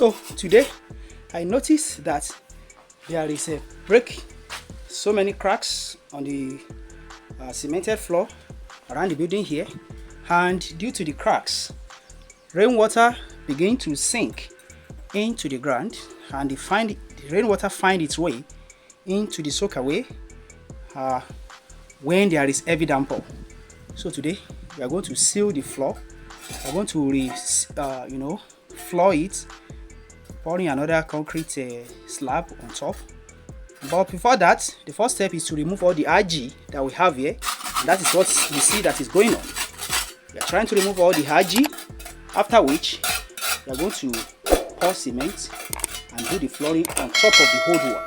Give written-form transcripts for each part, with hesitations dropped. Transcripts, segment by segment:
So today I noticed that there is a break, so many cracks on the cemented floor around the building here, and due to the cracks, rainwater begin to sink into the ground, and the rainwater find its way into the soakaway when there is heavy downpour. So today we are going to seal the floor. We are going to floor it, pouring another concrete slab on top. But before that, the first step is to remove all the RG that we have here, and that is what you see that is going on. We are trying to remove all the RG, after which we are going to pour cement and do the flooring on top of the old one.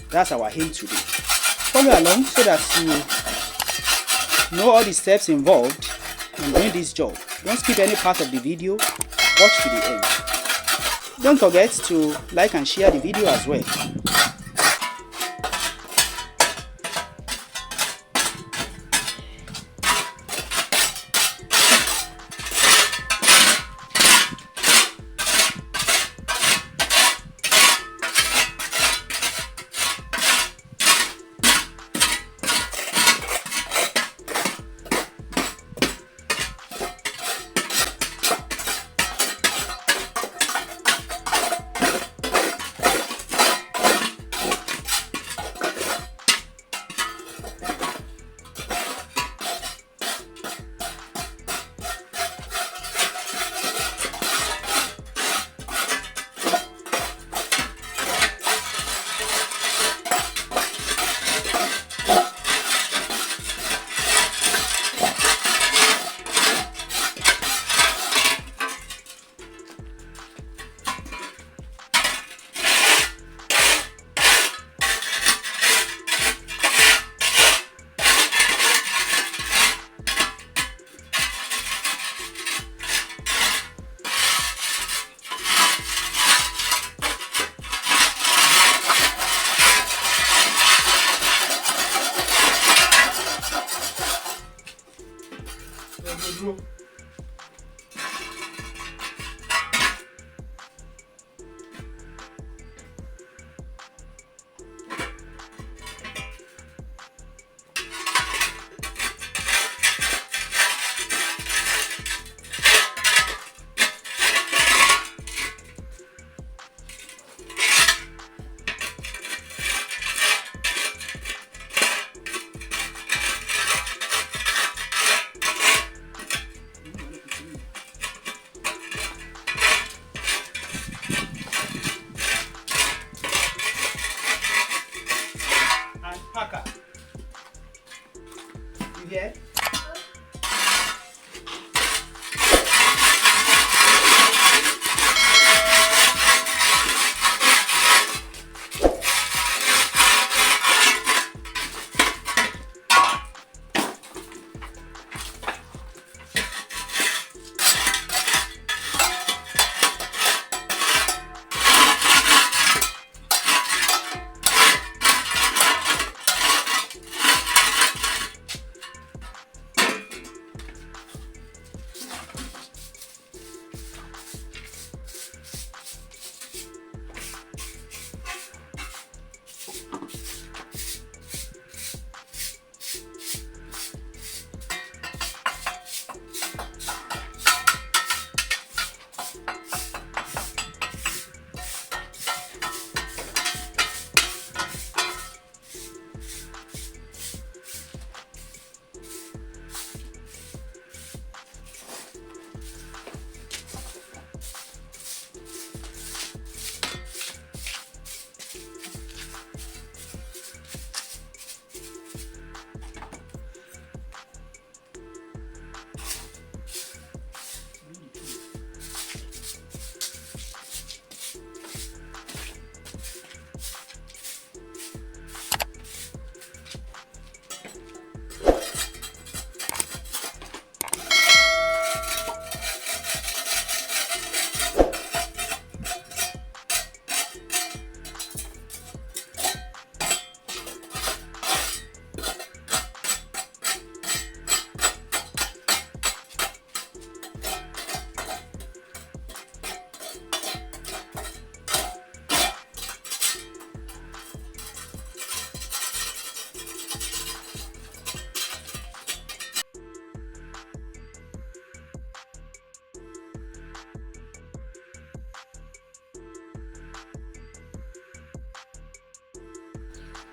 That's our aim today. Follow along so that you know all the steps involved in doing this job. Don't skip any part of the video, watch to the end. Don't forget to like and share the video as well.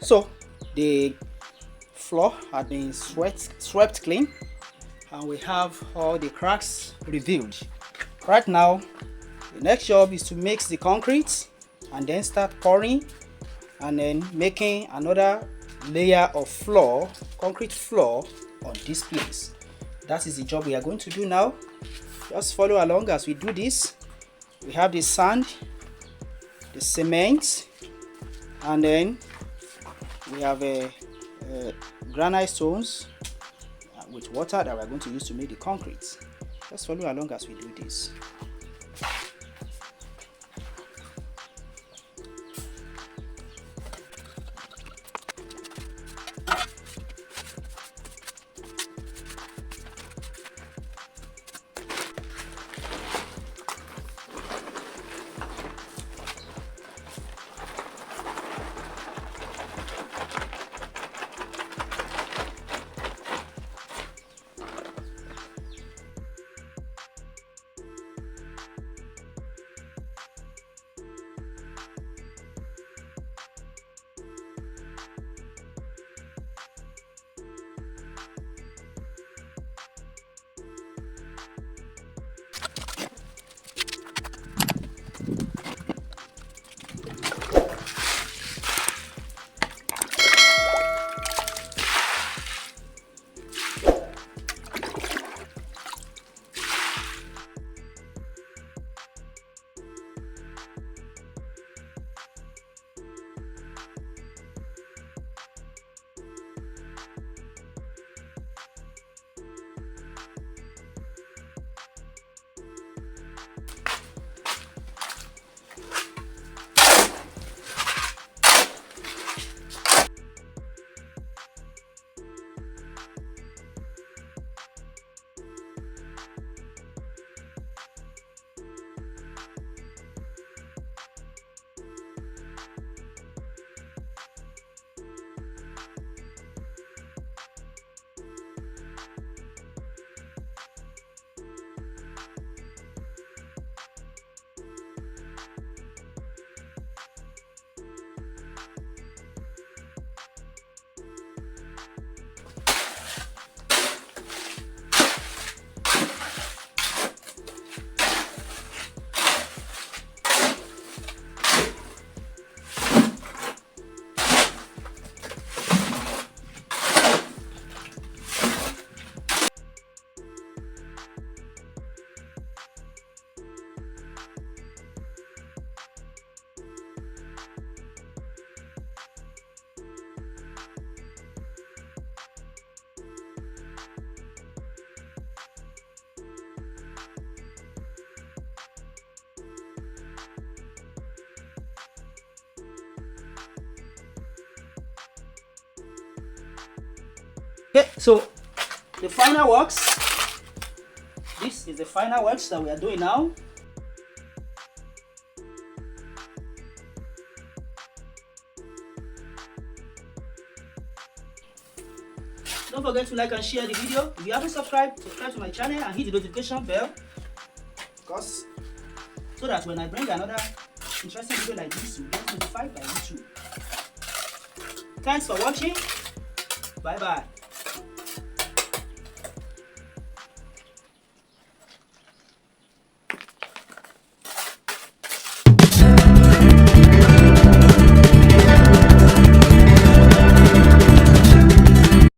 So the floor had been swept clean, and we have all the cracks revealed. Right now, the next job is to mix the concrete and then start pouring and then making another layer of floor, concrete floor, on this place. That is the job we are going to do now. Just follow along as we do this. We have the sand, the cement, and then we have a granite stones with water that we are going to use to make the concrete. Just follow along as we do this. Okay, so the final works. This is the final works that we are doing now. Don't forget to like and share the video. If you haven't subscribed to my channel and hit the notification bell, because so that when I bring another interesting video like this, you get notified by YouTube. Thanks for watching. Bye bye.